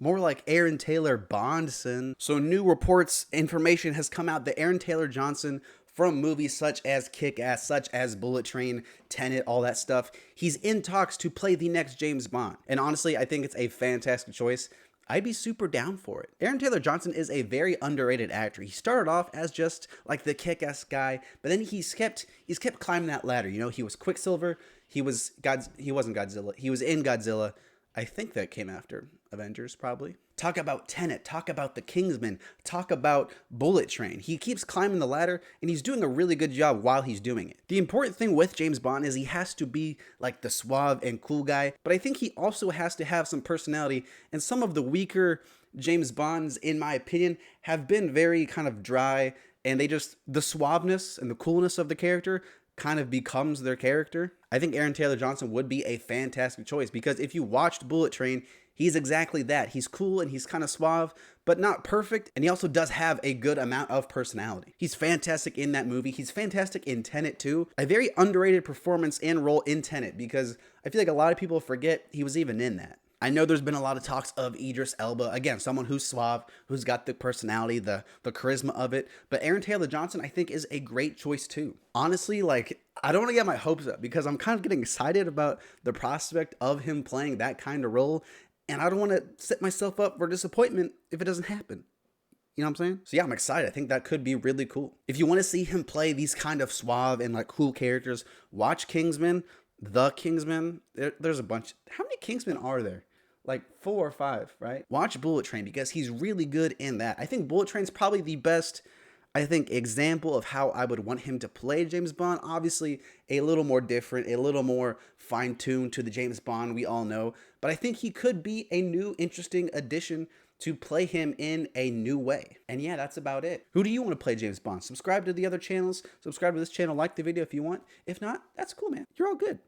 More like Aaron Taylor Bondson. So new reports, information has come out that Aaron Taylor Johnson from movies such as Kick-Ass, such as Bullet Train, Tenet, all that stuff, he's in talks to play the next James Bond. And honestly, I think it's a fantastic choice. I'd be super down for it. Aaron Taylor Johnson is a very underrated actor. He started off as just like the kick-ass guy, but then he's kept climbing that ladder. You know, he was Quicksilver, he wasn't Godzilla. He was in Godzilla. I think that came after Avengers, probably. Talk about Tenet, talk about The Kingsman, talk about Bullet Train. He keeps climbing the ladder, and he's doing a really good job while he's doing it. The important thing with James Bond is he has to be like the suave and cool guy, but I think he also has to have some personality, and some of the weaker James Bonds, in my opinion, have been very kind of dry, and the suaveness and the coolness of the character kind of becomes their character. I think Aaron Taylor Johnson would be a fantastic choice because if you watched Bullet Train, he's exactly that. He's cool and he's kind of suave, but not perfect. And he also does have a good amount of personality. He's fantastic in that movie. He's fantastic in Tenet too. A very underrated performance and role in Tenet because I feel like a lot of people forget he was even in that. I know there's been a lot of talks of Idris Elba, again, someone who's suave, who's got the personality, the charisma of it, but Aaron Taylor Johnson, I think, is a great choice too. Honestly, like, I don't want to get my hopes up because I'm kind of getting excited about the prospect of him playing that kind of role, and I don't want to set myself up for disappointment if it doesn't happen. You know what I'm saying? So yeah, I'm excited. I think that could be really cool. If you want to see him play these kind of suave and like cool characters, watch Kingsman. The Kingsman. There's a bunch. How many Kingsmen are there? Like 4 or 5, right? Watch Bullet Train because he's really good in that. I think Bullet Train's probably the best, example of how I would want him to play James Bond. Obviously, a little more different, a little more fine-tuned to the James Bond we all know. But I think he could be a new, interesting addition to play him in a new way. And yeah, that's about it. Who do you want to play James Bond? Subscribe to the other channels. Subscribe to this channel. Like the video if you want. If not, that's cool, man. You're all good.